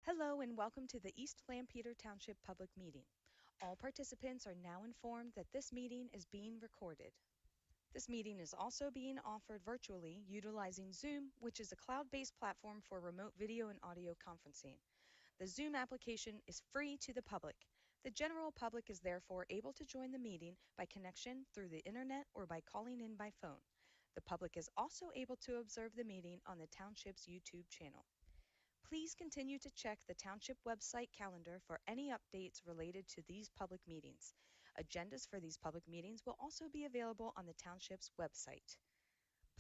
Hello and welcome to the East Lampeter Township Public Meeting. All participants are now informed that this meeting is being recorded. This meeting is also being offered virtually utilizing Zoom, which is a cloud-based platform for remote video and audio conferencing. The Zoom application is free to the public. The general public is therefore able to join the meeting by connection through the internet or by calling in by phone. The public is also able to observe the meeting on the Township's YouTube channel. Please continue to check the Township website calendar for any updates related to these public meetings. Agendas for these public meetings will also be available on the Township's website.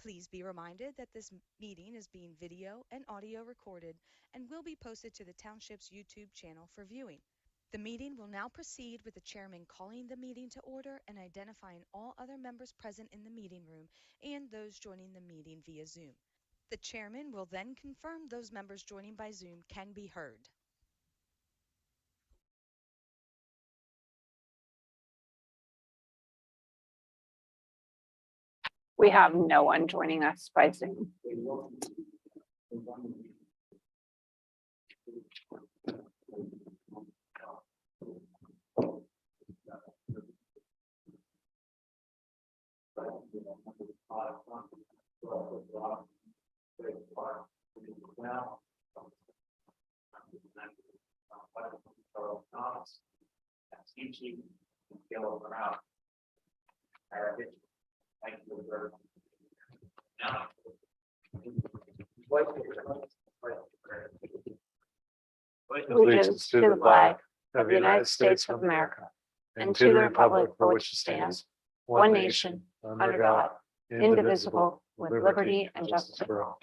Please be reminded that this meeting is being video and audio recorded and will be posted to the Township's YouTube channel for viewing. The meeting will now proceed with the chairman calling the meeting to order and identifying all other members present in the meeting room and those joining the meeting via Zoom. The chairman will then confirm those members joining by Zoom can be heard. We have no one joining us by Zoom. Allegiance to the flag of the United States of America and to the republic for which it stands, one nation, under God, indivisible, with liberty and justice for all.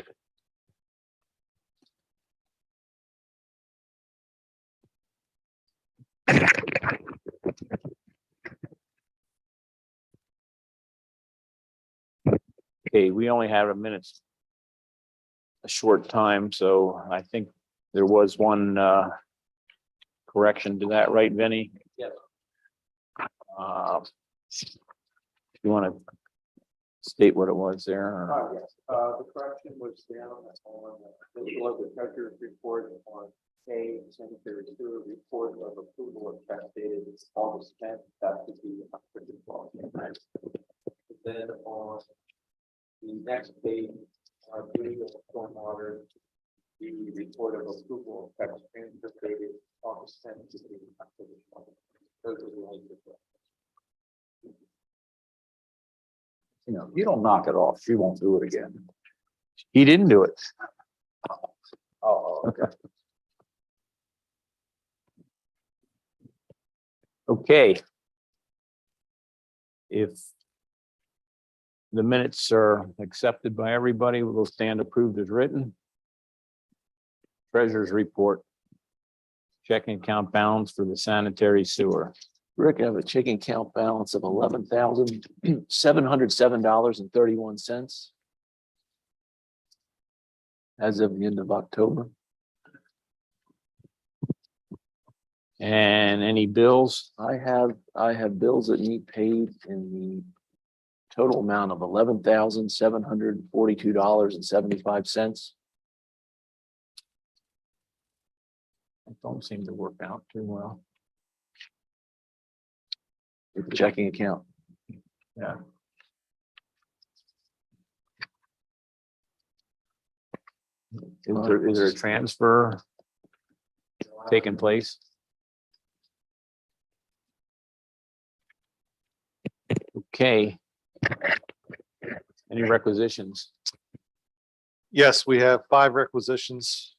Okay, we only have a short time, so I think there was one correction to that, right, Vinnie? Yes. You want to state what it was there? or- Yes, the correction was down on, it was the treasurer's report on A, sanitary sewer report of approval of check dated August 10th, that would be October 12th. Then on the next page, due to stormwater, the report of approval of check transfer dated August 10th to be October 12th. Those are the only differences. You know, you don't knock it off, she won't do it again. He didn't do it. Oh, Okay. Okay. If the minutes are accepted by everybody, we'll stand approved as written. Treasurer's report. Checking account balance for the sanitary sewer. Rick, I have a checking account balance of $11,707.31 as of the end of October. And any bills? I have bills that need paid in the total amount of $11,742.75. That don't seem to work out too well. With the checking account. Yeah. Is there a transfer taking place? Okay. Any requisitions? Yes, we have 5 requisitions.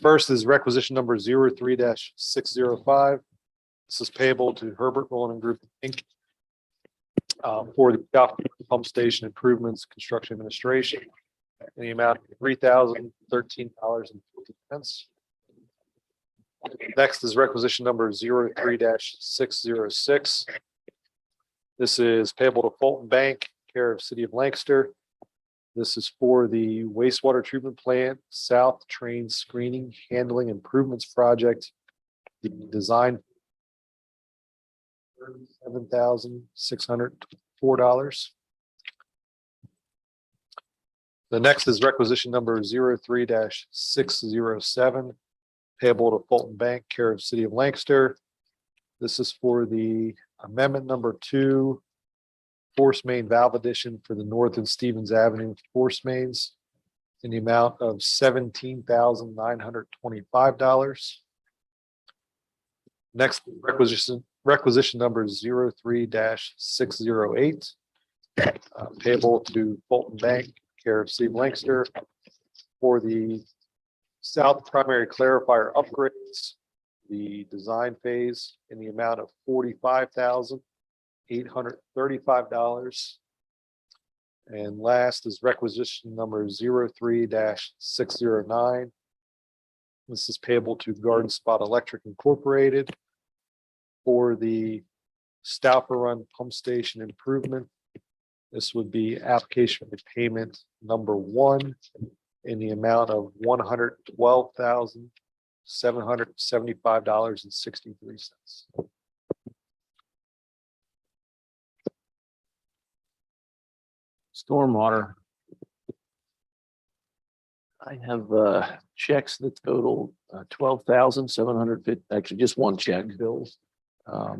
First is requisition number 03-605. This is payable to Herbert Roland Group, Inc. For the pump station improvements, construction administration, in the amount of $3,013.50. Next is requisition number 03-606. This is payable to Fulton Bank, care of City of Lancaster. This is for the wastewater treatment plant, South Train Screening Handling Improvements Project. The design $37,604. The next is requisition number 03-607. payable to Fulton Bank, care of City of Lancaster. This is for the amendment number 2, force main valve addition for the North and Stevens Avenue force mains in the amount of $17,925. Next requisition number 03-608, payable to Fulton Bank, care of City of Lancaster, for the south primary clarifier upgrades, the design phase in the amount of $45,835. And last is requisition number 03-609. This is payable to Garden Spot Electric Incorporated for the Stauffer Run Pump Station improvement. This would be application for payment number 1 in the amount of $112,775.63. Stormwater. I have checks that total $12,750, actually just one check bills. For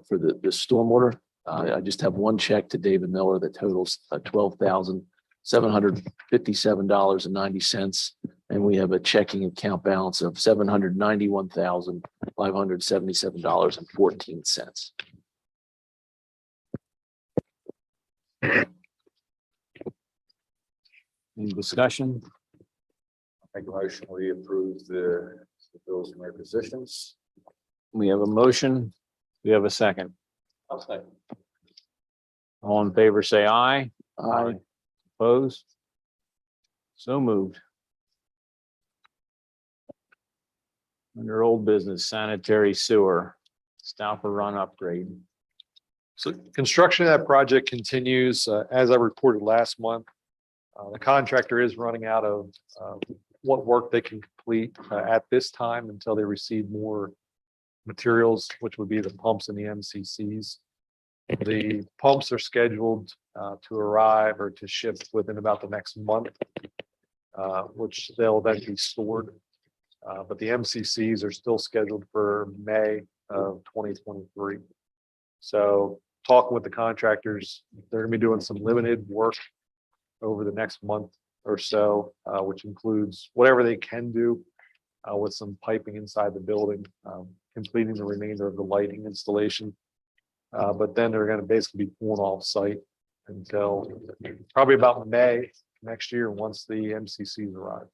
the stormwater. I just have one check to David Miller that totals $12,757.90. And we have a checking account balance of $791,577.14. Any discussion? Make a motion, we approve the bills and requisitions. We have a motion. We have a second. I'll second. All in favor, say aye. Aye. Opposed? So moved. Under old business, sanitary sewer, Stauffer Run upgrade. So construction of that project continues, as I reported last month. The contractor is running out of what work they can complete at this time until they receive more materials, which would be the pumps and the MCCs. The pumps are scheduled to arrive or to ship within about the next month, which they'll then be stored. But the MCCs are still scheduled for May of 2023. So talking with the contractors, they're gonna be doing some limited work over the next month or so, which includes whatever they can do with some piping inside the building, completing the remainder of the lighting installation. But then they're gonna basically be pulling off site until probably about May next year, once the MCCs arrive.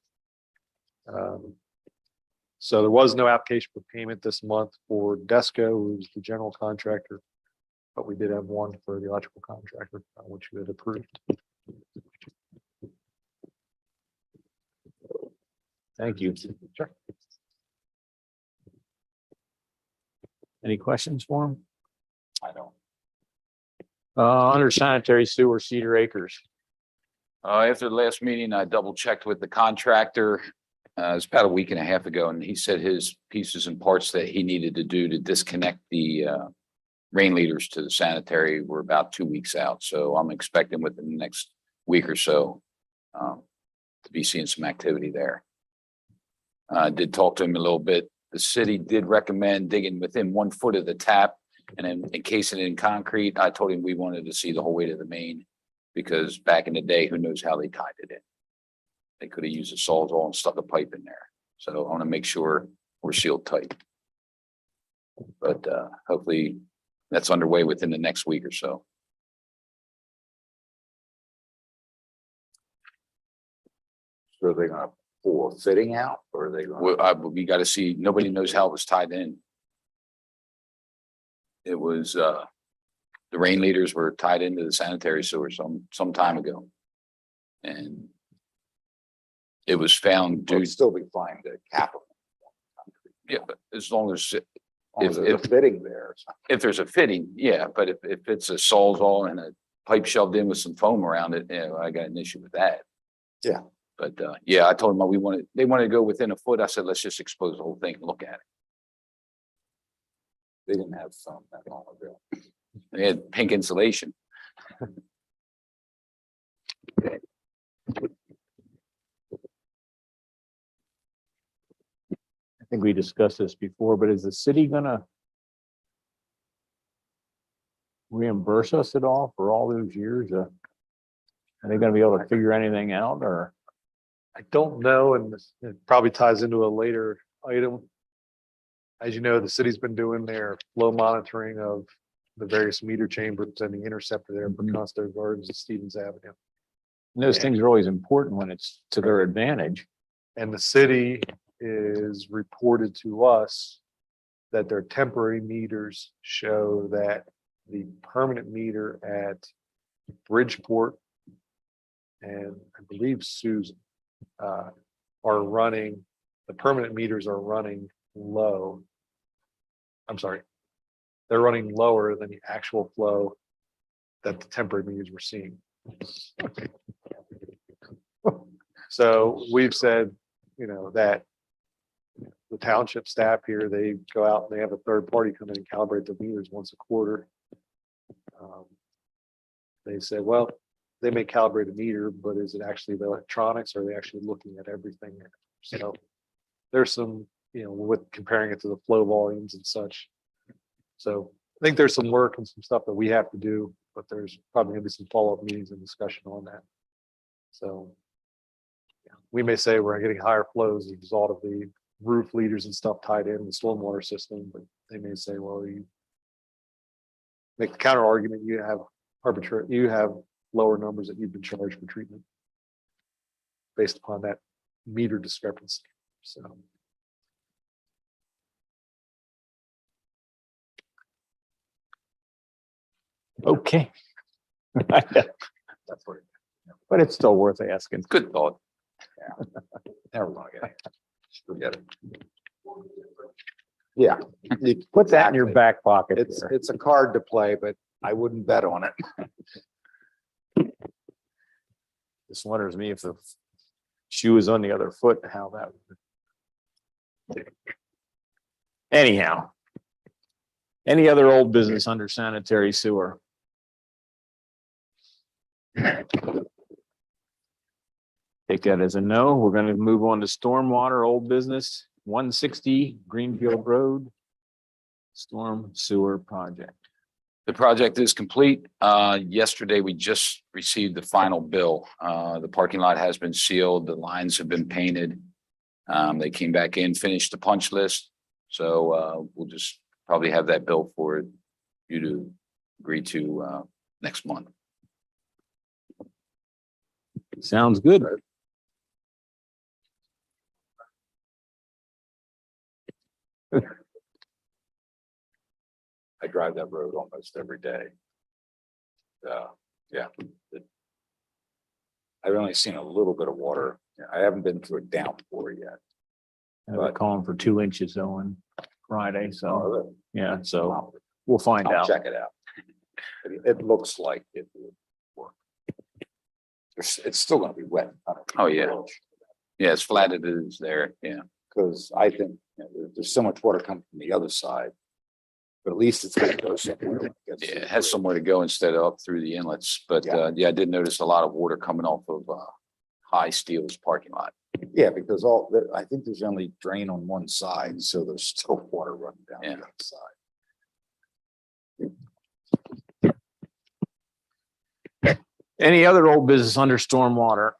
So there was no application for payment this month for Desco, who's the general contractor. But we did have one for the electrical contractor, which we had approved. Thank you. Sure. Any questions for him? I don't. Under sanitary sewer, Cedar Acres. After the last meeting, I double checked with the contractor. It was about a week and a half ago, and he said his pieces and parts that he needed to do to disconnect the rain leaders to the sanitary were about 2 weeks out. So I'm expecting within the next week or so to be seeing some activity there. I did talk to him a little bit. The city did recommend digging within 1 foot of the tap and then encasing it in concrete. I told him we wanted to see the whole way to the main, because back in the day, who knows how they tied it in. They could have used a Sawzall and stuck a pipe in there. So I want to make sure we're sealed tight. But hopefully that's underway within the next week or so. So they're gonna pull a fitting out, or are they gonna? We got to see, nobody knows how it was tied in. It was, the rain leaders were tied into the sanitary sewer some time ago. And it was found due, It'd still be fine to cap them. yeah, but as long as, As long as If- there's a fitting there. if there's a fitting, yeah, but if it's a Sawzall and a pipe shoved in with some foam around it, you know, I got an issue with that. Yeah. But, yeah, I told them they wanted to go within a foot. I said, let's just expose the whole thing and look at it. They didn't have some that long ago. They had pink insulation. think we discussed this before, but is the city gonna reimburse us at all for all those years? Are they gonna be able to figure anything out or? I don't know, and it probably ties into a later item. As you know, the city's been doing their flow monitoring of the various meter chambers and the interceptor there for Conestoga Gardens and Stevens Avenue. And those things are always important when it's to their advantage. And the city is reported to us that their temporary meters show that the permanent meter at Bridgeport and I believe Susan are running, the permanent meters are running low. I'm sorry. They're running lower than the actual flow that the temporary meters were seeing. So we've said, that the township staff here, they go out and they have a third party come in and calibrate the meters once a quarter. They said, well, they may calibrate a meter, but is it actually the electronics? Or are they actually looking at everything? So there's some, with comparing it to the flow volumes and such. So I think there's some work and some stuff that we have to do, but there's probably gonna be some follow-up meetings and discussion on that. So yeah, we may say we're getting higher flows as a result of the roof leaders and stuff tied in the stormwater system, but they may say, well, you make the counter argument, you have lower numbers that you've been charged for treatment based upon that meter discrepancy. So. Okay. That's what it But it's still worth asking. Good thought. Never gonna get it. Forget it. Put that in your back pocket. It's, there. it's a card to play, but I wouldn't bet on it. Just wonders me if the shoe is on the other foot, how that would. Anyhow. Any other old business under sanitary sewer? Take that as a no. We're gonna move on to stormwater, old business, 160 Greenfield Road. Storm sewer project. The project is complete. Yesterday, we just received the final bill. The parking lot has been sealed. The lines have been painted. They came back in, finished the punch list. So we'll just probably have that bill for you to agree to next month. Sounds good. I drive that road almost every day. Yeah. I've only seen a little bit of water. I haven't been through a downpour yet. We're calling for 2 inches on Friday, so, So yeah, so we'll find I'll out. check it out. It looks like it would work. It's still gonna be wet. Oh, yeah. Yeah, it's flat as it is there. Yeah. Because I think there's so much water coming from the other side. But at least it's gonna go somewhere. Yeah, it has somewhere to go instead of up through the inlets. But yeah, I did notice a lot of water coming off of High Steel's parking lot. Yeah, because I think there's only drain on one side, so there's still water running down the other side. Any other old business under stormwater?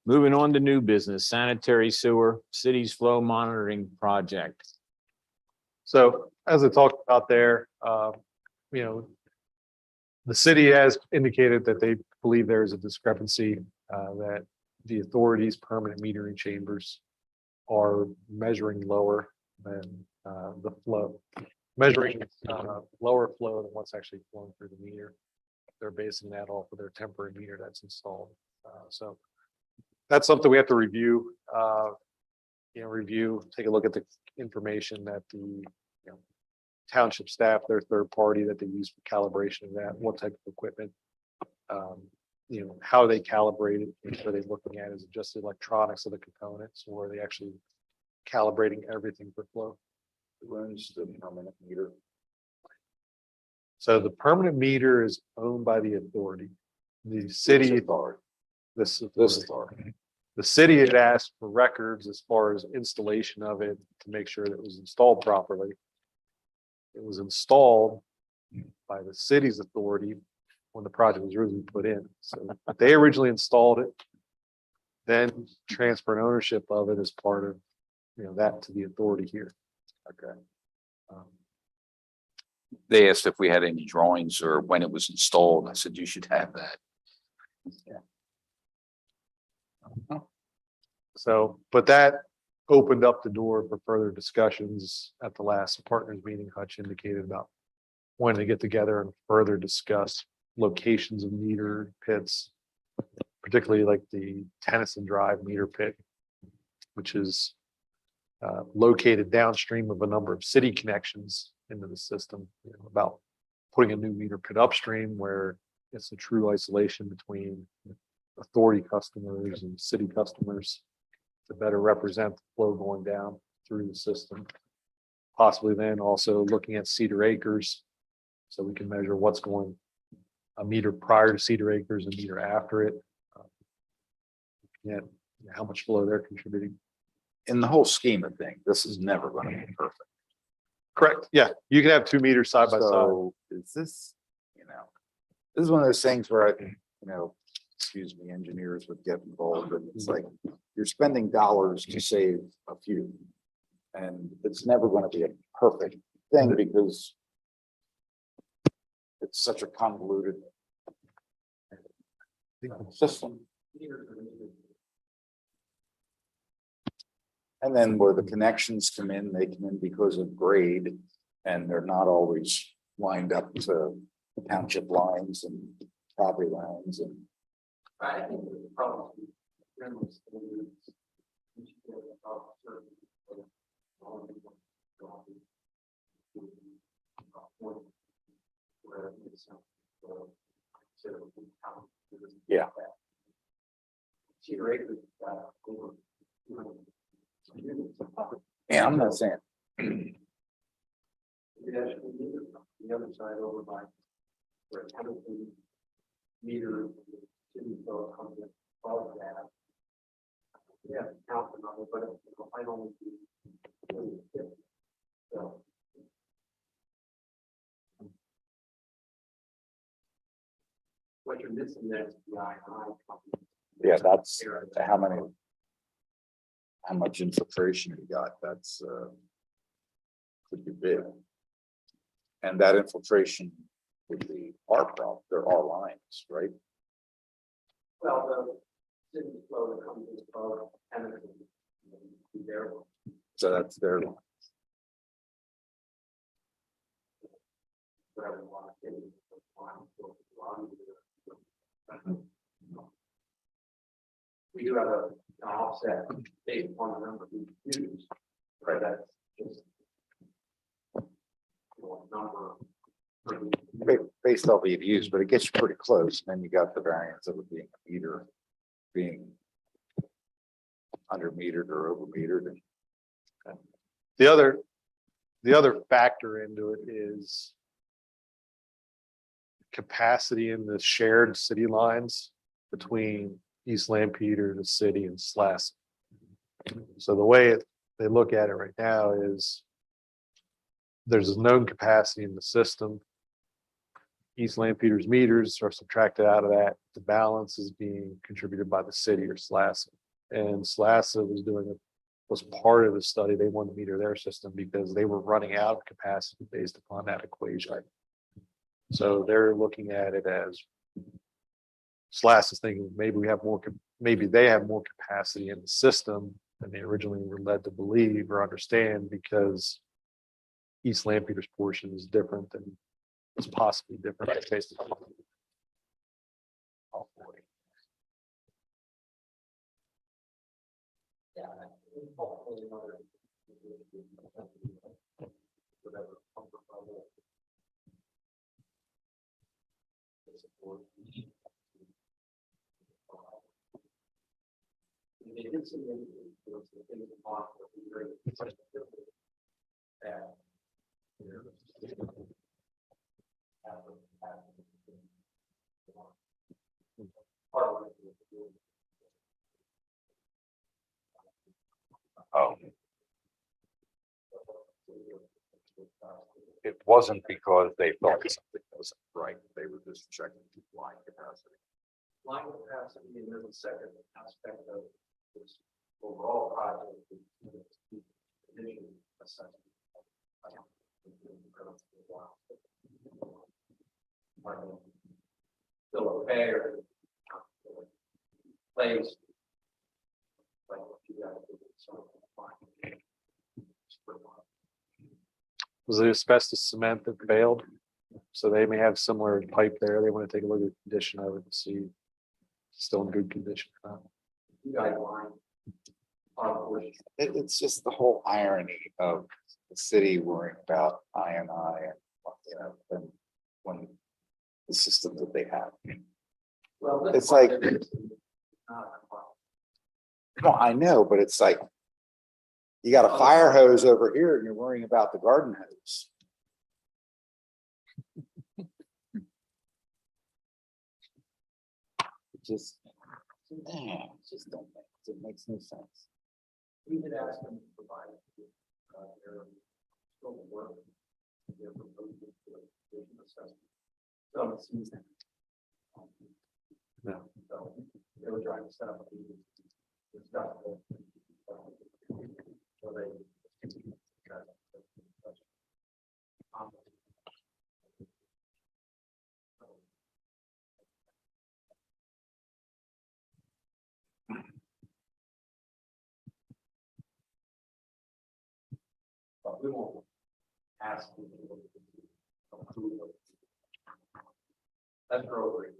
Moving on to new business, sanitary sewer, city's flow monitoring project. So as I talked about there, the city has indicated that they believe there is a discrepancy, that the authority's permanent metering chambers are measuring lower than the flow, measuring lower flow than what's actually flowing through the meter. They're basing that off of their temporary meter that's installed. So that's something we have to review, take a look at the information that the township staff, their third party that they use for calibration of that, what type of equipment, how they calibrate it. Are they looking at, is it just the electronics of the components, or are they actually calibrating everything for flow? Runs the permanent meter. So the permanent meter is owned by the authority. The city, authority. this authority. The city had asked for records as far as installation of it to make sure that it was installed properly. It was installed by the city's authority when the project was originally put in. So they originally installed it, then transferred ownership of it as part of, that to the authority here. Okay. They asked if we had any drawings or when it was installed. I said, you should have that. So, but that opened up the door for further discussions at the last partners meeting. Hutch indicated about wanting to get together and further discuss locations of meter pits, particularly like the Tennyson Drive meter pit, which is located downstream of a number of city connections into the system, about putting a new meter pit upstream where it's a true isolation between authority customers and city customers to better represent the flow going down through the system. Possibly then also looking at Cedar Acres, so we can measure what's going a meter prior to Cedar Acres and meter after it. And how much flow they're contributing. In the whole scheme of things, this is never going to be perfect. Correct. Yeah, you can have 2 meters side by side. So is this, this is one of those things where I think, excuse me, engineers would get involved, and it's like, you're spending dollars to save a few. And it's never going to be a perfect thing because it's such a convoluted system. And then where the connections come in, they come in because of grade, and they're not always lined up to township lines and property lines and. I think the problem. Yeah. Yeah, I'm not saying. The other side over by where Hamilton meter city bill comes in above that. Yeah, count the number, but I don't. So. What you're missing there is the I. Yeah, that's how much infiltration you got, that's could be big. And that infiltration would be our problem, there are lines, right? Well, the city flow that comes in above Hamilton. There. So that's their line. We do have an offset based on the number we use, right? That's just number. Based off what you've used, but it gets you pretty close, and then you got the variance of it being a meter, being under metered or over metered. The other factor into it is capacity in the shared city lines between East Lampeter, the city, and Slauson. So the way they look at it right now is there's a known capacity in the system. East Lampeter's meters are subtracted out of that. The balance is being contributed by the city or Slauson. And Slauson was part of the study. They wanted to meter their system because they were running out of capacity based upon that equation. So they're looking at it as Slauson is thinking maybe they have more capacity in the system than they originally were led to believe or understand, because East Lampeter's portion is different than was possibly different based upon. It wasn't because they thought something wasn't right. They were just checking line capacity. Line capacity, and then the second aspect of this overall project. is condition assessment. Still okay or place. Like what you got to do, so fine. Was it asbestos cement that failed? So they may have similar pipe there. They want to take a look at the condition of it and see if it's still in good condition. or not. You got line. It's just the whole irony of the city worrying about I and, and when the system that they have. Well, It's like, no, I know, but it's like, you got a fire hose over here and you're worrying about the garden hose. It just, man, it just don't make, it makes no sense. we did ask them to provide their scope of work. Their proposal for the condition assessment. So it seems that. No. So they were trying to set up a meeting. Discuss it. So they. But we won't ask them to approve it. That's appropriate.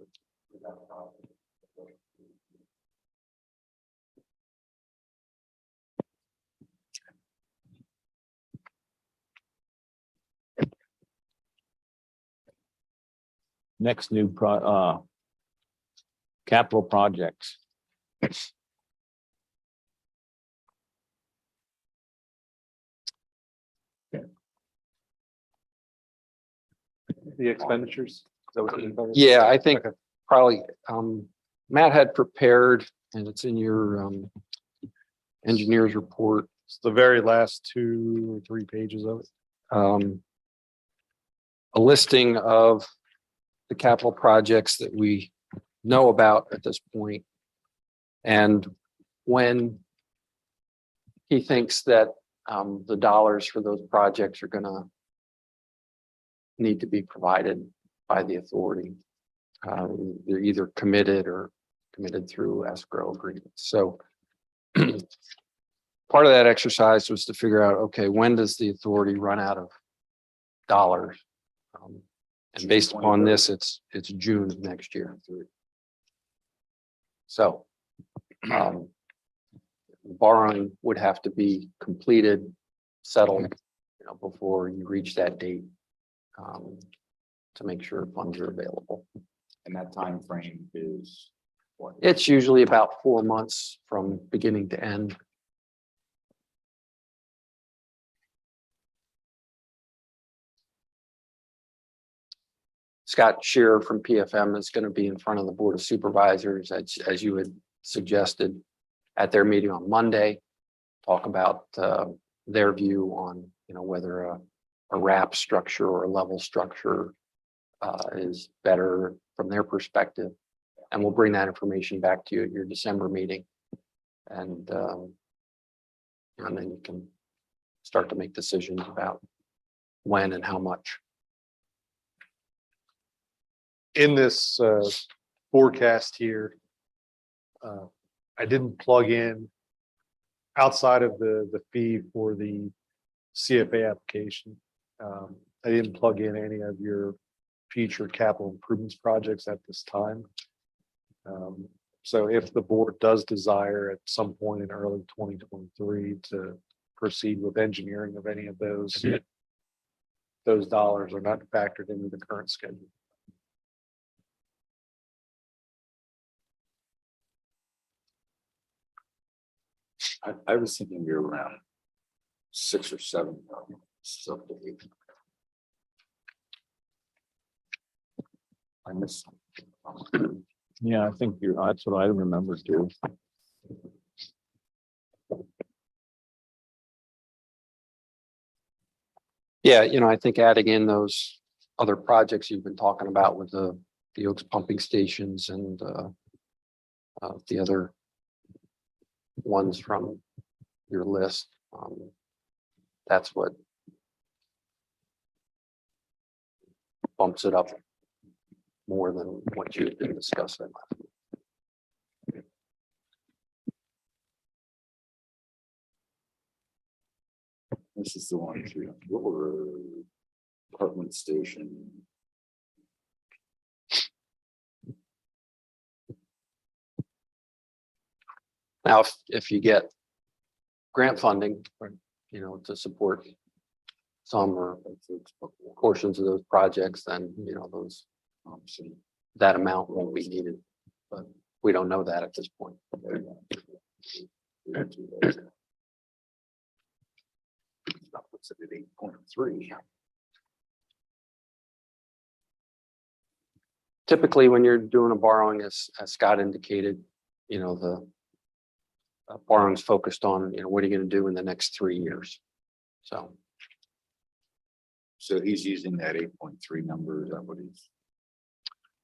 Next new capital projects. The expenditures. Is that what you covered? Yeah, I think Okay. probably, Matt had prepared, and it's in your, engineer's report, It's the very last 2 or 3 pages of it. a listing of the capital projects that we know about at this point, and when he thinks that, the dollars for those projects are gonna need to be provided by the authority. They're either committed or committed through escrow agreements. So part of that exercise was to figure out, okay, when does the authority run out of dollars? And based upon this, it's June of next year. So borrowing would have to be completed, settled, before you reach that date. To make sure funds are available. And that time frame is what? It's usually about 4 months from beginning to end. Scott Shearer from PFM is going to be in front of the Board of Supervisors, as you had suggested, at their meeting on Monday. Talk about their view on, whether a wrap structure or a level structure is better from their perspective. And we'll bring that information back to you at your December meeting. And then you can start to make decisions about when and how much. In this forecast here, I didn't plug in outside of the fee for the CFA application. I didn't plug in any of your future capital improvements projects at this time. So if the board does desire at some point in early 2023 to proceed with engineering of any of those dollars are not factored into the current schedule. I was thinking we were around 6 or 7 million, so 8. I missed something. Yeah, I think that's what I remember too. Yeah, I think adding in those other projects you've been talking about with the Oaks pumping stations and the other ones from your list. That's what bumps it up more than what you've been discussing. This is the one through Wilbur Apartment Station. Now, if you get grant funding, to support some or portions of those projects, then, those, that amount won't be needed, but we don't know that at this point. Puts it at 8.3. Typically, when you're doing a borrowing, as Scott indicated, the borrowing's focused on, what are you going to do in the next 3 years? So, So he's using that 8.3 number, is that what he's?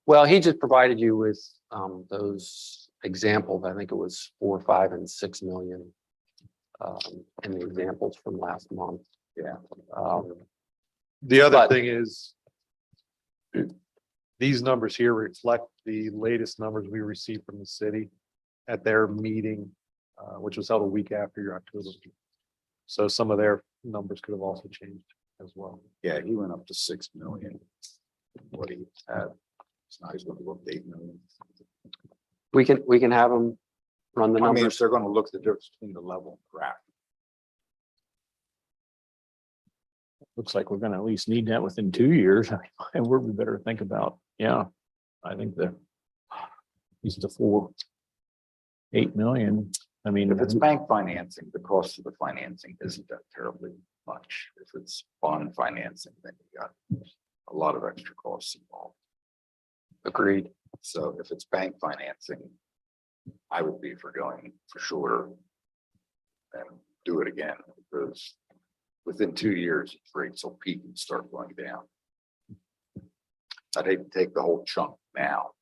well, he just provided you with those examples. I think it was 4, 5, and 6 million in the examples from last month. Yeah. The other But- thing is these numbers here reflect the latest numbers we received from the city at their meeting, which was held a week after your October meeting. So some of their numbers could have also changed as well. Yeah, he went up to 6 million. What he had, so now he's going to go up to 8 million. We can have them run the I mean, if numbers. they're going to look at the difference between the level and graph. Looks like we're gonna at least need that within 2 years. And we better think about, I think at least the 4, 8 million. I mean, If it's bank financing, the cost of the financing isn't that terribly much. If it's bond financing, then you got a lot of extra costs involved. Agreed. So if it's bank financing, I would be for going for shorter and do it again, because within 2 years, rates will peak and start going down. I'd hate to take the whole chunk now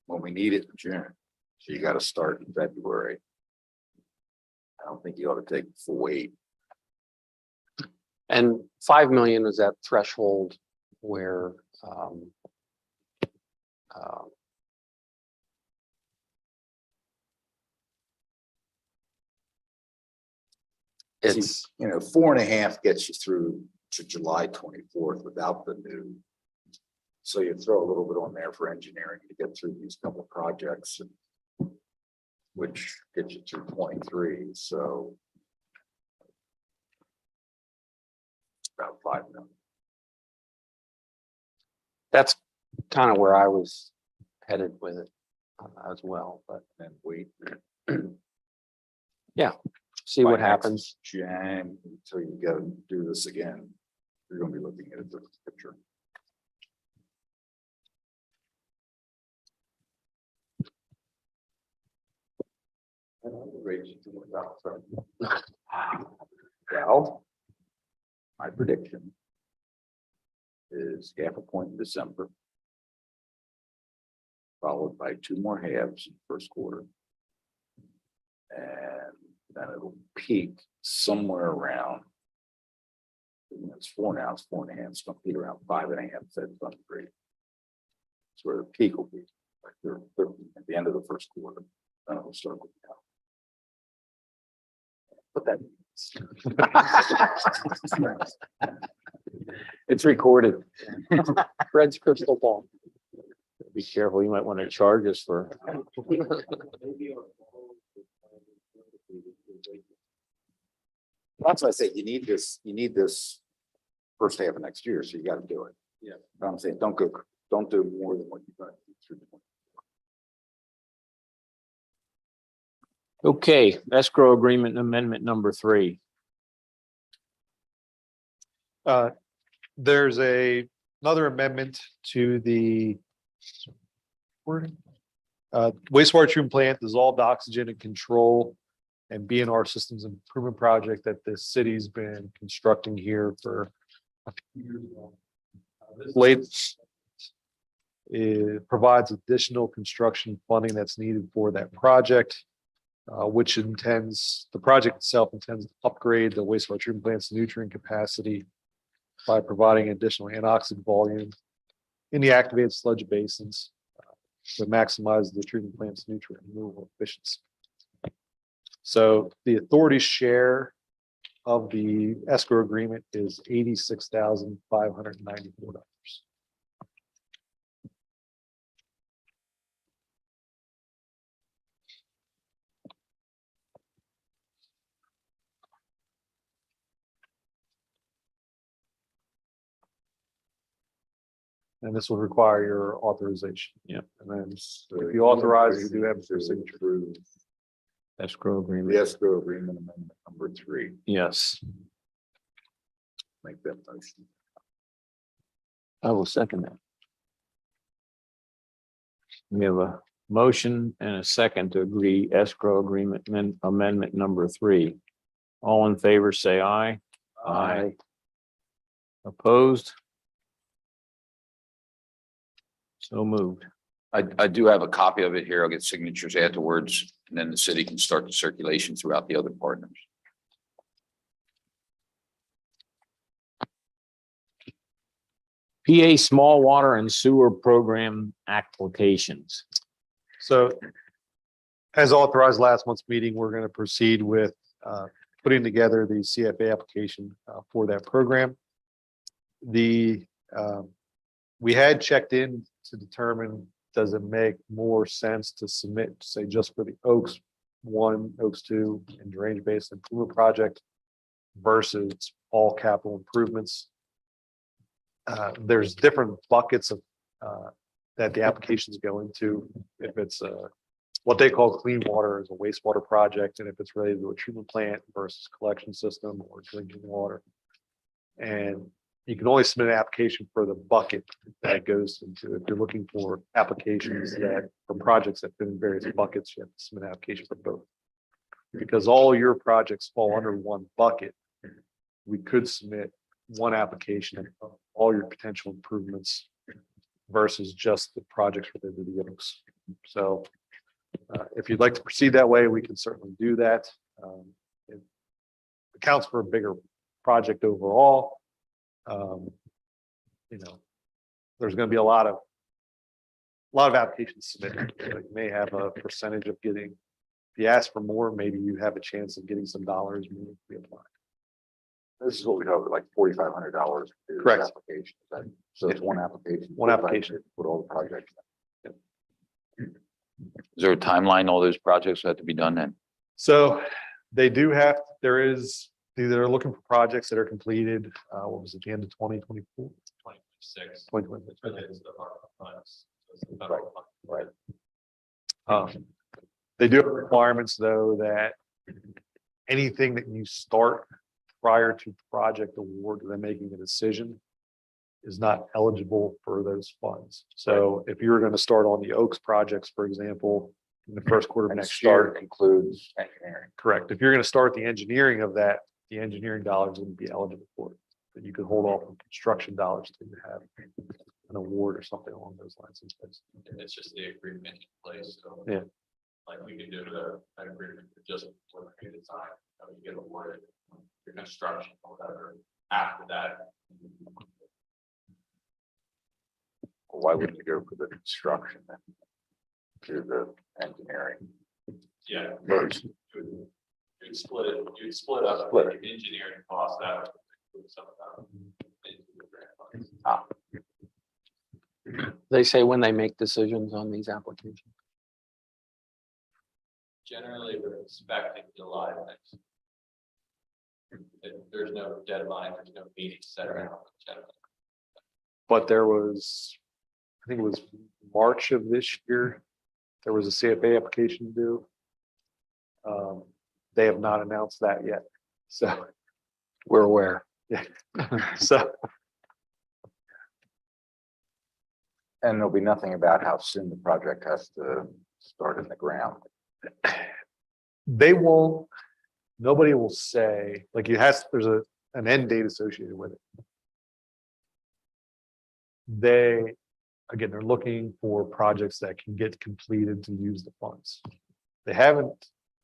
when we need it in June. So you got to start in February. I don't think you ought to take the full weight. And 5 million is that threshold where it's 4.5 gets you through to July 24th without the new. So you throw a little bit on there for engineering to get through these couple of projects. Which gets you through 23, so. About 5 million. that's kind of where I was headed with it as well, but And wait. see what by next happens. Jan, until you go do this again, you're gonna be looking at a different picture. Well, my prediction is 0.5 point in December, followed by 2 more halves in the first quarter. And then it'll peak somewhere around. It's 4 now, it's 4.5, it's gonna peak around 5.5 Fed funds rate. That's where the peak will be, like they're at the end of the first quarter, then it'll start going down. But that. It's recorded. Fred's crystal ball. be careful, you might want to charge us for. That's why I say you need this first half of next year, so you gotta do it. Yeah. But I'm saying, don't do more than what you've got through. Okay, escrow agreement amendment number 3. There's another amendment to the wording. Wastewater treatment plant dissolved oxygen and control and BNR Systems Improvement Project that the city's been constructing here for a few years now. This latest it provides additional construction funding that's needed for that project, which the project itself intends to upgrade the wastewater treatment plant's nutrient capacity by providing additional anoxic volume in the activated sludge basins to maximize the treatment plant's nutrient removal efficiency. So the authority's share of the escrow agreement is $86,594. And this will require your authorization. Yeah. And then if you authorize, you do have your signature. Escrow agreement. The escrow agreement amendment number 3, Yes, make that motion. I will second that. We have a motion and a second to agree escrow agreement amendment number 3. All in favor, say aye. Aye. Opposed? So moved. I do have a copy of it here. I'll get signatures afterwards, and then the city can start the circulation throughout the other partners. PA Small Water and Sewer Program applications. So as authorized last month's meeting, we're going to proceed with putting together the CFA application for that program. We had checked in to determine, does it make more sense to submit, say, just for the Oaks 1, Oaks 2, and drainage basin improvement project versus all capital improvements? There's different buckets of that the applications go into. If it's what they call clean water is a wastewater project, and if it's related to a treatment plant versus collection system or drinking water. And you can only submit an application for the bucket that goes into. If you're looking for applications that for projects that fit in various buckets, you have to submit an application for both. Because all your projects fall under one bucket, we could submit one application of all your potential improvements versus just the projects related to the Oaks. So if you'd like to proceed that way, we can certainly do that. It accounts for a bigger project overall. There's going to be a lot of applications submitted. You may have a percentage of getting, if you ask for more, maybe you have a chance of getting some dollars. We apply. This is what we have, like $4,500. Correct. Application. So it's one application. One application. Put all the projects. Is there a timeline? All those projects have to be done then? So they do have, they're looking for projects that are completed, what was it, the end of 2024? 2026. Right. They do have requirements, though, that anything that you start prior to project award, they're making a decision, is not eligible for those funds. So if you were going to start on the Oaks projects, for example, in the first quarter of And next year. start includes engineering. Correct. If you're going to start the engineering of that, the engineering dollars wouldn't be eligible for it. But you could hold off on construction dollars to have an award or something along those lines. It's just the agreement in place, so. Yeah. Like we can do the agreement for just for the period of time, you get awarded your construction or whatever after that. Why wouldn't you go for the construction then? To the engineering Yeah. first? You'd split it, up, Split the engineering cost out. Some of that into the grant funds. They say when they make decisions on these applications. Generally, we're expecting July next. There's no deadline, there's no meeting set around. But there was, I think it was March of this year, there was a CFA application due. They have not announced that yet. So, We're aware. yeah. So, And there'll be nothing about how soon the project has to start in the ground. they won't, nobody will say, like it has, there's an end date associated with it. They, again, they're looking for projects that can get completed to use the funds. They haven't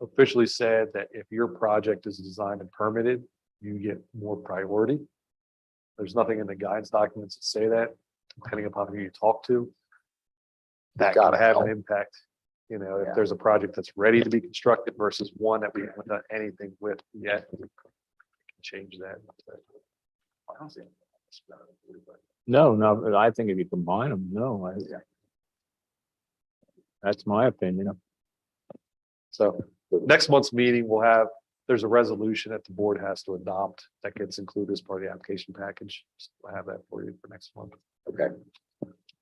officially said that if your project is designed and permitted, you get more priority. There's nothing in the guidance documents that say that, depending upon who you talk to. That Gotta could have an help. impact. You know, if Yeah. there's a project that's ready to be constructed versus one that we haven't done anything with yet, we can change that. I don't see it. No, I think if you combine them, no, that's my opinion. So next month's meeting, we'll have, there's a resolution that the board has to adopt that gets included as part of the application package. So I'll have that for you for next month. Okay.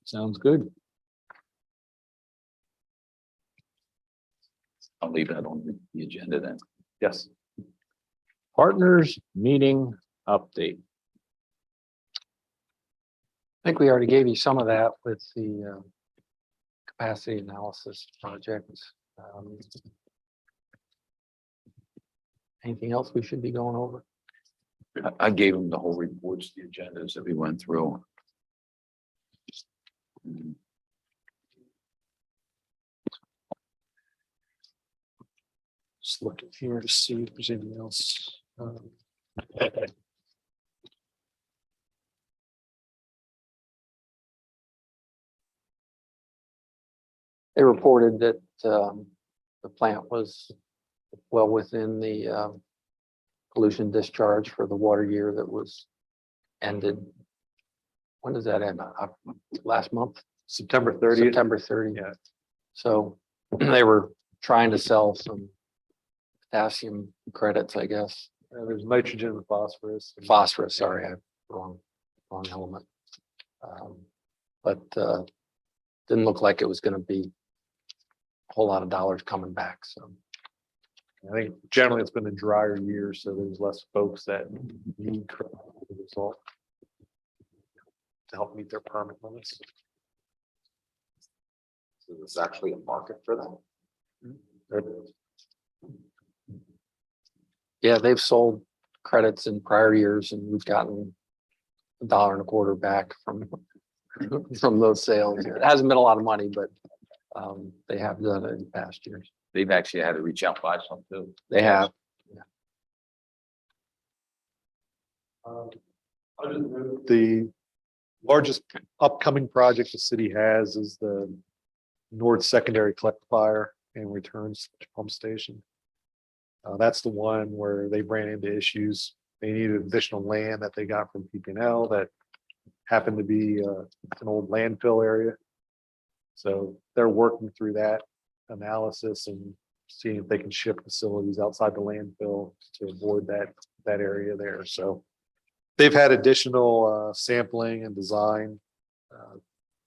Sounds good. I'll leave that on the agenda then. Yes. Partners meeting update. I think we already gave you some of that with the capacity analysis project. Um, Anything else we should be going over? I gave him the whole reports, the agendas that we went through. Just looking here to see if there's anything else. They reported that the plant was well within the pollution discharge for the water year that was ended. When does that end? Last month? September 30th. September 30th. Yeah. So they were trying to sell some potassium credits, I guess. There's nitrogen and phosphorus. Phosphorus, sorry, I wrong element. But didn't look like it was gonna be a whole lot of dollars coming back, so. I think generally it's been a drier year, so there's less folks that need credit as a result to help meet their permit limits. So there's actually a market for that. Yeah, they've sold credits in prior years and we've gotten $1.25 back from those sales. It hasn't been a lot of money, but they have done it in past years. They've actually had to reach out and buy some too. They have. The largest upcoming project the city has is the North Secondary Collectifier and Returns Pump Station. That's the one where they ran into issues. They needed additional land that they got from PPL that happened to be an old landfill area. So they're working through that analysis and seeing if they can ship facilities outside the landfill to avoid that area there. So they've had additional sampling and design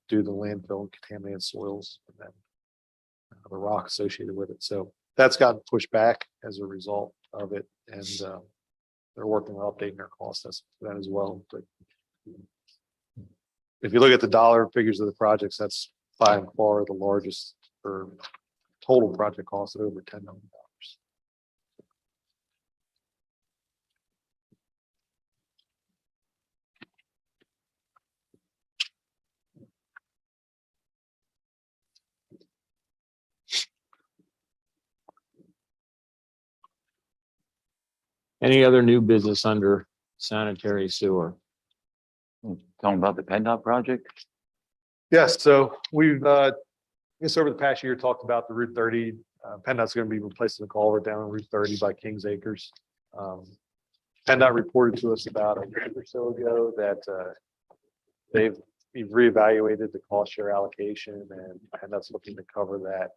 due to the landfill and contaminated soils and then the rock associated with it. So that's gotten pushed back as a result of it. And they're working on updating their cost estimate for that as well. But if you look at the dollar figures of the projects, that's by far the largest for total project cost at over $10 million. Any other new business under sanitary sewer? Talking about the PennDOT project? Yes, so we've, I guess over the past year, talked about the Route 30. PennDOT's going to be replacing the culvert down on Route 30 by Kings Acres. PennDOT reported to us about a week or so ago that they've reevaluated the cost share allocation and PennDOT's looking to cover that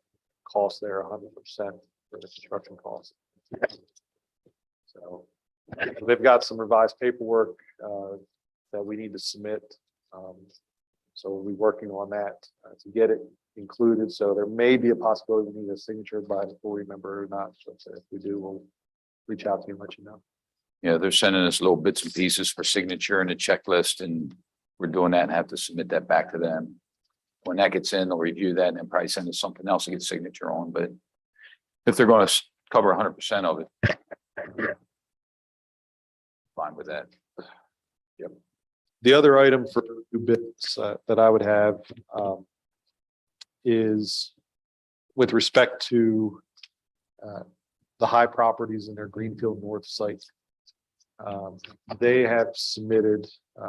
cost there 100% for the construction cost. So they've got some revised paperwork that we need to submit. So we'll be working on that to get it included. So there may be a possibility we need a signature by the board member or not. So if we do, we'll reach out to you and let you know. Yeah, they're sending us little bits and pieces for signature and a checklist, and we're doing that and have to submit that back to them. When that gets in, they'll review that and then probably send us something else to get signature on, but if they're going to cover 100% of it. Fine with that. The other item for new business that I would have is with respect to the High Properties in their Greenfield North site. They have submitted,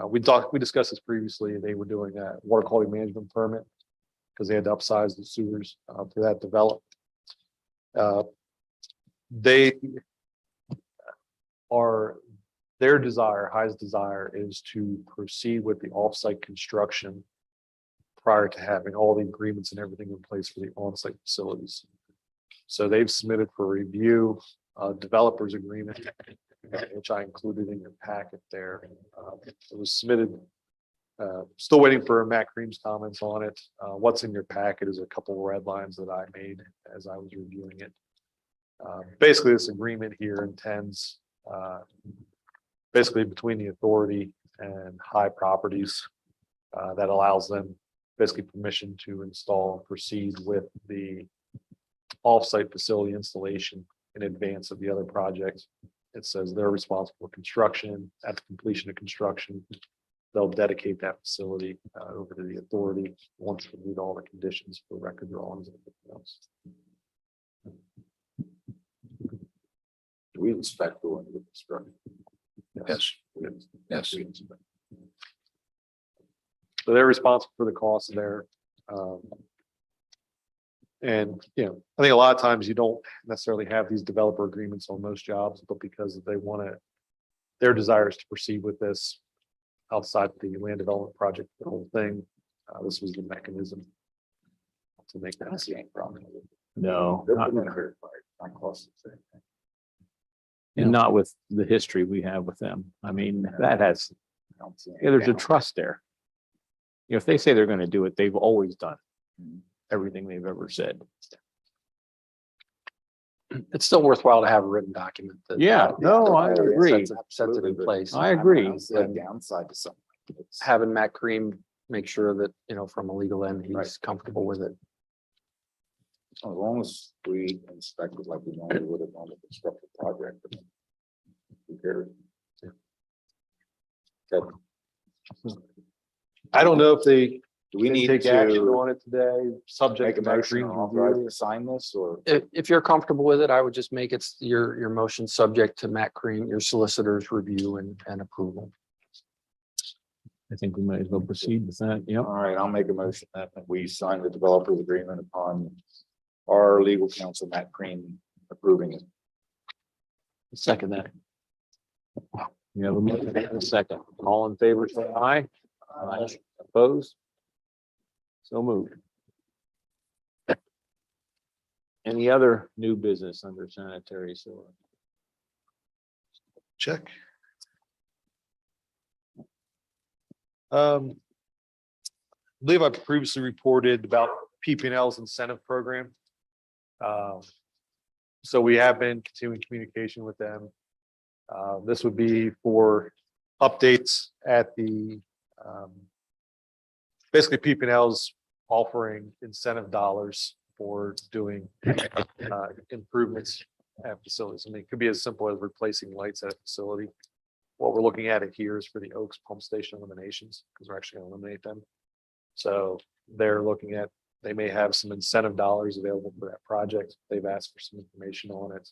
we discussed this previously, they were doing a water quality management permit because they had to upsize the sewers for that development. They are, their desire, High's desire is to proceed with the off-site construction prior to having all the agreements and everything in place for the on-site facilities. So they've submitted for review, developers agreement, which I included in your packet there. It was submitted, still waiting for Matt Cream's comments on it. What's in your packet is a couple of red lines that I made as I was reviewing it. Basically, this agreement here intends, basically between the authority and High Properties, that allows them basically permission to install and proceed with the off-site facility installation in advance of the other projects. It says they're responsible for construction. At the completion of construction, they'll dedicate that facility over to the authority once we meet all the conditions for record drawings and everything else. Do we inspect the one with construction? Yes. Yes. So they're responsible for the costs there. And, you know, I think a lot of times you don't necessarily have these developer agreements on most jobs, but because they want to, their desire is to proceed with this outside the land development project, the whole thing. This was the mechanism to make that. That's the ain't problem. No, They're not- gonna verify it, not cost the same thing. and not with the history we have with them. I mean, that has, I don't see any yeah, there's a doubt. trust there. You know, if they say they're going to do it, they've always done everything they've ever said. It's still worthwhile to have a written document. that- Yeah, no, I Yeah, agree. Sets it in Absolutely, but place. I agree. don't see a downside to something. It's- Having Matt Cream make sure that, from a legal end, he's Right. comfortable with it. As long as we inspect it like we normally would have on a construction project. Who cares? Okay. I don't know if they Do we can need take action to on it today, subject make to a Matt motion Green's or authorize review. to sign this or? If you're comfortable with it, I would just make it your motion subject to Matt Cream, your solicitor's review and approval. I think we might as well proceed with that. Yep. All right, I'll make a motion that we sign the developers agreement upon our legal counsel, Matt Cream, approving it. Second that. You have a motion and a second. All in favor, say aye. Aye. Opposed? So moved. Any other new business under sanitary sewer? Check. I believe I previously reported about PPL's incentive program. So we have been continuing communication with them. This would be for updates at the, basically PPL's offering incentive dollars for doing improvements at facilities. I mean, it could be as simple as replacing lights at a facility. What we're looking at it here is for the Oaks pump station eliminations, because we're actually going to eliminate them. So they're looking at, they may have some incentive dollars available for that project. They've asked for some information on it.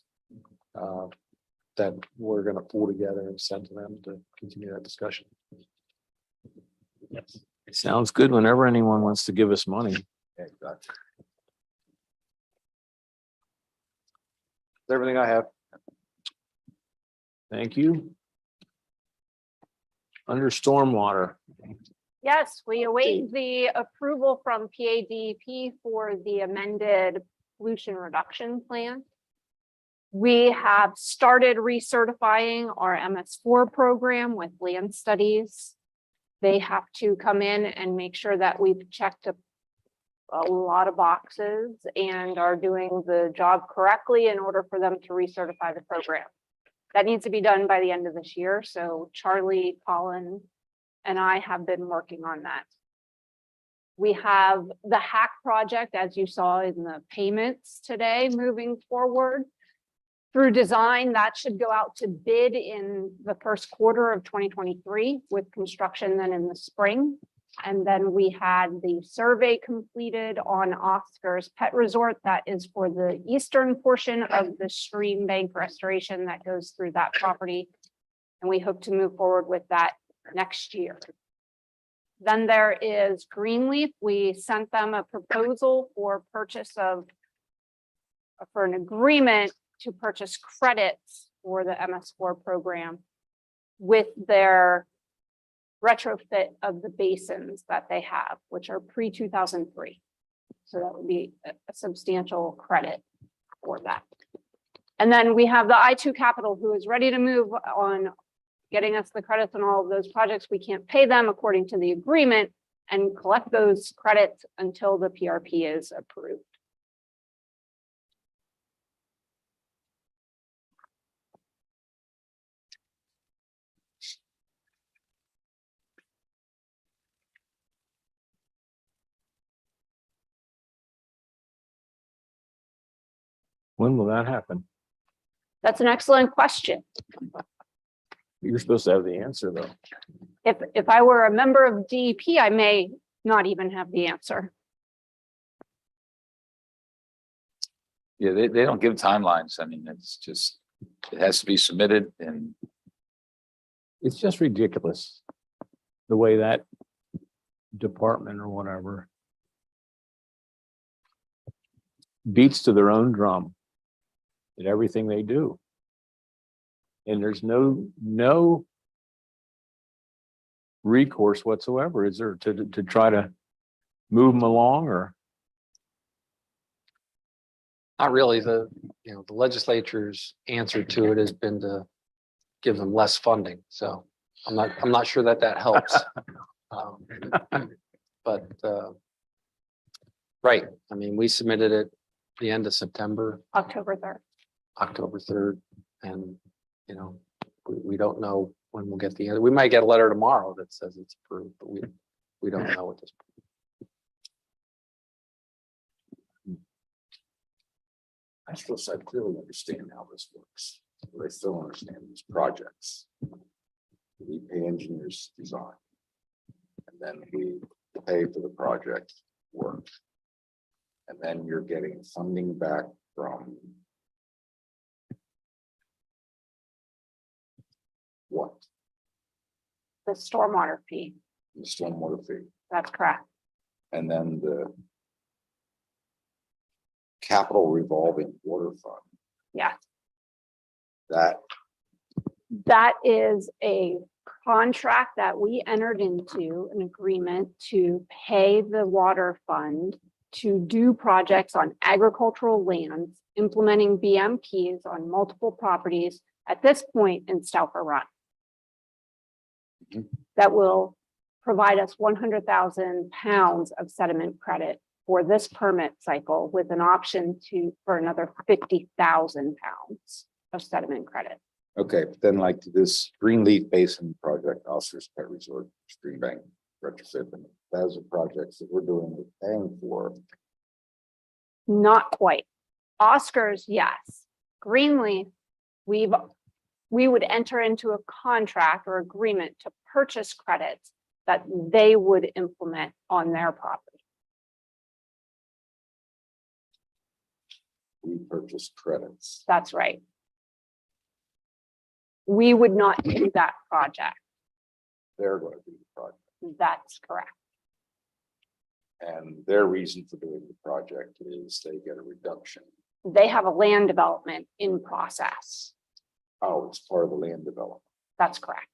That we're going to pull together and send to them to continue that discussion. It sounds good whenever anyone wants to give us money. Yeah, exactly. That's everything I have. Thank you. Under stormwater, Yes, we await the approval from PADP for the amended pollution reduction plan. We have started recertifying our MS4 program with land studies. They have to come in and make sure that we've checked a lot of boxes and are doing the job correctly in order for them to recertify the program. That needs to be done by the end of this year. So Charlie, Colin, and I have been working on that. We have the hack project, as you saw in the payments today, moving forward. through design, that should go out to bid in the first quarter of 2023 with construction then in the spring. And then we had the survey completed on Oscar's Pet Resort. That is for the eastern portion of the stream bank restoration that goes through that property. And we hope to move forward with that next year. Then there is Greenleaf. We sent them a proposal for for an agreement to purchase credits for the MS4 program with their retrofit of the basins that they have, which are pre-2003. So that would be a substantial credit for that. And then we have the I2 Capital, who is ready to move on getting us the credits on all of those projects. We can't pay them according to the agreement and collect those credits until the PRP is approved. When will that happen? That's an excellent question. You're supposed to have the answer, though. If I were a member of DEP, I may not even have the answer. Yeah, they don't give timelines. I mean, it's just, it has to be submitted and It's just ridiculous. The way that department or whatever beats to their own drum in everything they do. And there's no recourse whatsoever, is there, to try to move them along? Or Not really. The legislature's answer to it has been to give them less funding. So I'm not sure that helps. But right. I mean, we submitted it the end of September, October 3rd. October 3rd. And, we don't know when we'll get the end. We might get a letter tomorrow that says it's approved, but we don't know at this point. I still clearly understand how this works, but I still understand these projects. We pay engineers to design. And then we pay for the project work. And then you're getting funding back from what? The stormwater fee. The stormwater fee. That's correct. And then the capital revolving water fund. Yeah. That is a contract that we entered into, an agreement to pay the water fund to do projects on agricultural lands, implementing BMPs on multiple properties at this point in Stauffer Run. That will provide us 100,000 pounds of sediment credit for this permit cycle, with an option for another 50,000 pounds of sediment credit. okay, but then like this Greenleaf Basin project, Oscar's Pet Resort, Stream Bank retrofit, and those are projects that we're paying for. Not quite. Oscars, yes. Greenleaf, we would enter into a contract or agreement to purchase credits that they would implement on their property. We purchase credits. That's right. We would not do that project. They're going to do the project. That's correct. And their reason for doing the project is they get a reduction. They have a land development in process. Oh, it's part of the land development. That's correct.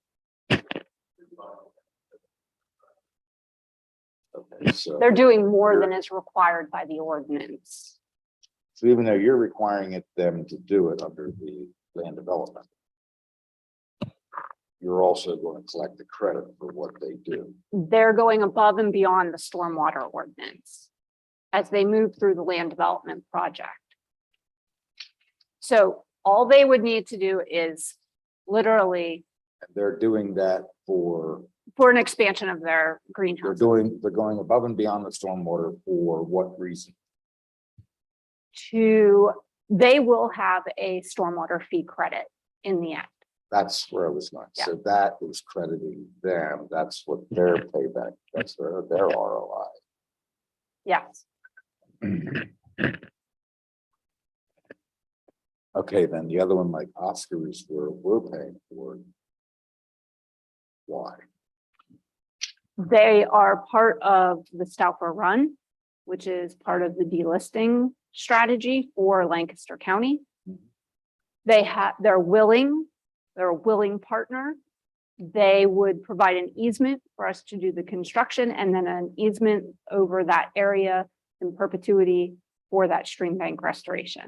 Okay, so. They're doing more than is required by the ordinance. So even though you're requiring them to do it under the land development, you're also going to collect the credit for what they do. They're going above and beyond the stormwater ordinance as they move through the land development project. So all they would need to do is literally And they're doing that for, for an expansion of their greenhouse they're going above and beyond the stormwater for what reason? to they will have a stormwater fee credit in the end. That's where I was going. So that is crediting them. That's what their payback, that's their ROI. Yes. Okay, then the other one, like Oscars, where we're paying for. Why? They are part of the Stauffer Run, which is part of the delisting strategy for Lancaster County. They're a willing partner. They would provide an easement for us to do the construction and then an easement over that area in perpetuity for that stream bank restoration.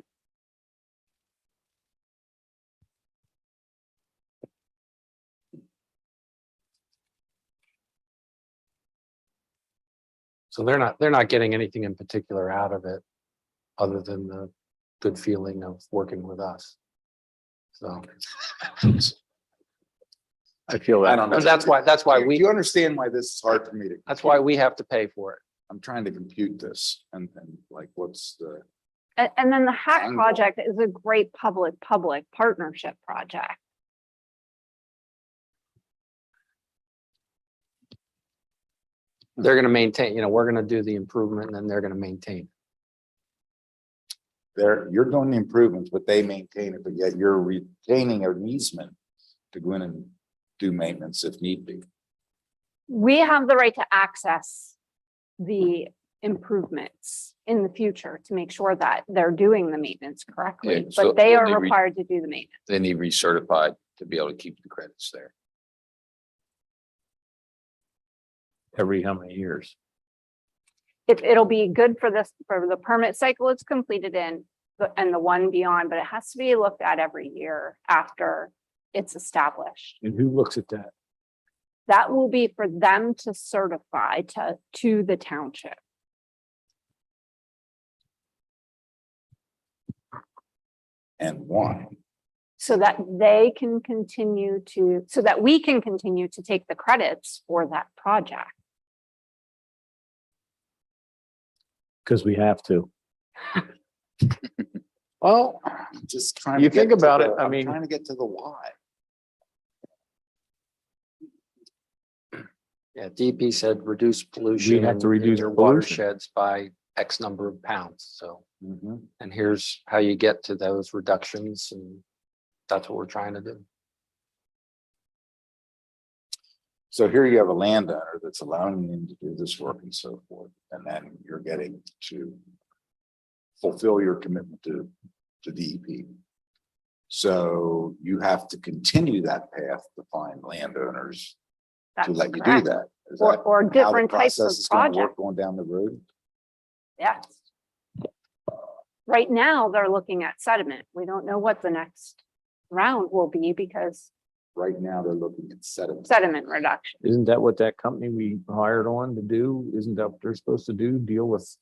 So they're not getting anything in particular out of it, other than the good feeling of working with us. So I feel I that. don't know. that's why Do we, you understand why this is hard for me to? that's why we have to pay for it. I'm trying to compute this and like, what's the, And then the hack Angle. project is a great public partnership project. They're gonna maintain, we're gonna do the improvement and then they're gonna maintain. you're doing the improvements, but they maintain it, but yet you're retaining an easement to go in and do maintenance if need be. We have the right to access the improvements in the future to make sure that they're doing the maintenance correctly, Yeah, so but they are they required to do the maintenance. They need recertified to be able to keep the credits there. Every how many years? It'll be good for the permit cycle it's completed in, and the one beyond, but it has to be looked at every year after it's established. And who looks at that? That will be for them to certify to the township. And why? So that we can continue to take the credits for that project. Because we have to. Well, Just trying. You to get think to about the- it, I I'm mean- Trying to get to the why. yeah, DP said reduce pollution. have to in reduce your pollution. watersheds by X number of pounds, so. Mhm. And here's how you get to those reductions, and that's what we're trying to do. So here you have a landowner that's allowing them to do this work and so forth, and then you're getting to fulfill your commitment to DEP. So you have to continue that path to find landowners to That's let you do correct. that. Is Or, that or how the different types of process is gonna work projects, Going down the road? yes. Right now, they're looking at sediment. We don't know what the next round will be because Right now, they're looking at sediment. sediment reduction. Isn't that what that company we hired on to do? Isn't that what they're supposed to do? Deal with?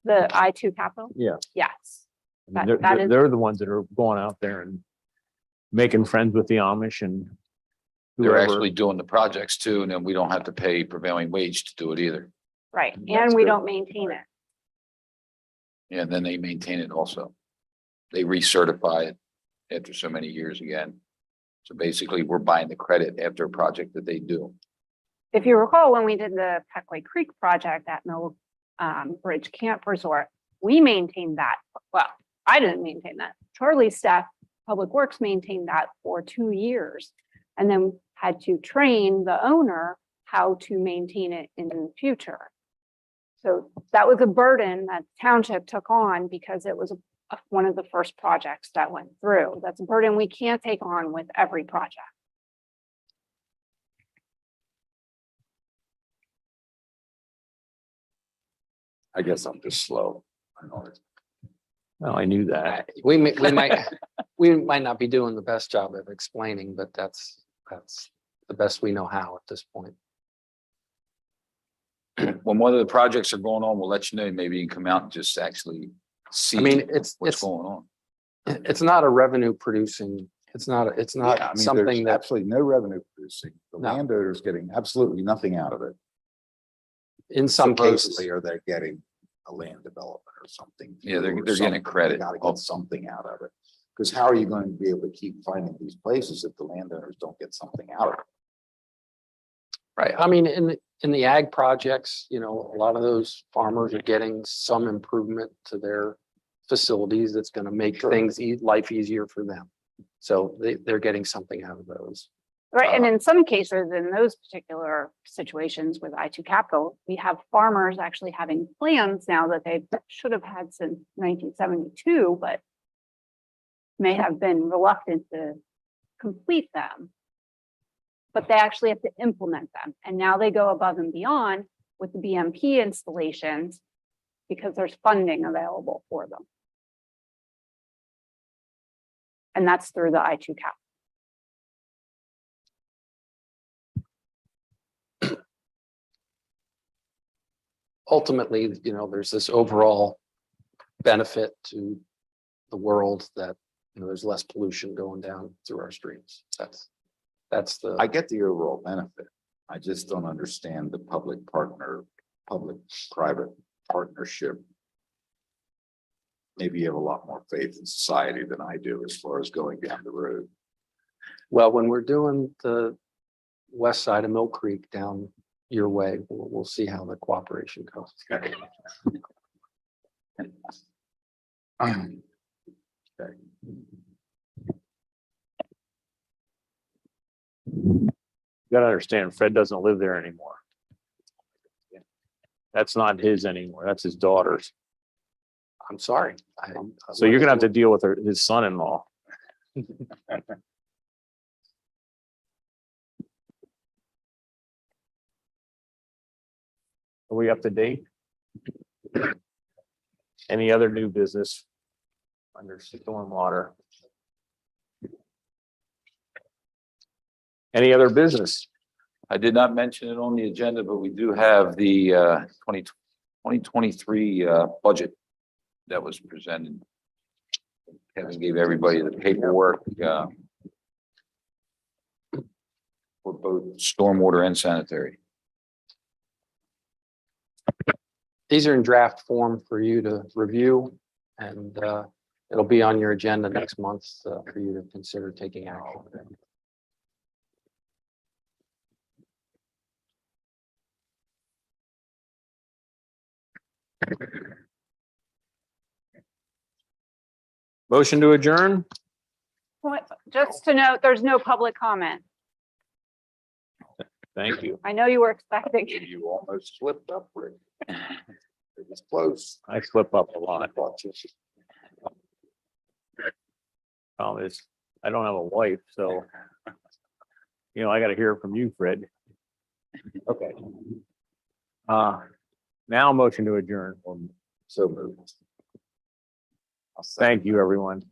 The I2 capital, Yeah. yes. I mean, That is- they're the ones that are going out there and making friends with the Amish and. They're whoever. actually doing the projects too, and then we don't have to pay prevailing wage to do it either. Right, That's and we good. don't maintain it. Yeah, and then they maintain it also. They recertify it after so many years again. So basically, we're buying the credit after a project that they do. If you recall, when we did the Peckway Creek project at Mill Bridge Camp Resort, we maintained that. Well, I didn't maintain that. Charlie's staff, Public Works maintained that for 2 years. And then had to train the owner how to maintain it in the future. So that was a burden that township took on because it was one of the first projects that went through. That's a burden we can't take on with every project. I guess I'm just slow. I know it. Well, I knew that. We might not be doing the best job of explaining, but that's the best we know how at this point. When one of the projects are going on, we'll let you know. Maybe you can come out and just actually see. I mean, it's going on. it's not a revenue producing, it's Yeah, I not mean, something there's that, absolutely no revenue producing. The No. landowner's getting absolutely nothing out of it. in some cases, Supposedly, are they getting a land development or something. Yeah, they're or getting something. credit. They gotta get something out of it. Because how are you going to be able to keep finding these places if the landowners don't get something out of it? Right. I mean, in the ag projects, you know, a lot of those farmers are getting some improvement to their facilities that's going to make things, life easier for them. So they're getting something out of those. Right, and in some cases, in those particular situations with I2 Capital, we have farmers actually having plans now that they should have had since 1972, but may have been reluctant to complete them. But they actually have to implement them, and now they go above and beyond with the BMP installations because there's funding available for them. And that's through the I2 Capital. Ultimately, you know, there's this overall benefit to the world that, you know, there's less pollution going down through our streams. That's the. I get the overall benefit. I just don't understand the public-private partnership. Maybe you have a lot more faith in society than I do as far as going down the road. Well, when we're doing the west side of Mill Creek down your way, we'll see how the cooperation goes. Okay. You gotta understand, Fred doesn't live there anymore. That's not his anymore. That's his daughter's. I'm sorry. So you're gonna have to deal with his son-in-law. Are we up to date? Any other new business under stormwater? Any other business? I did not mention it on the agenda, but we do have the 2023 budget that was presented. Kevin gave everybody the paperwork for both stormwater and sanitary. These are in draft form for you to review, and it'll be on your agenda next month for you to consider taking action. Motion to adjourn? Just to note, there's no public comment. Thank you. I know you were expecting. You almost slipped up, Rick. It was close. I slip up a lot. Problem is, I don't have a wife, so. You know, I gotta hear from you, Fred. Okay, Now motion to adjourn. so moved. Thank you, everyone.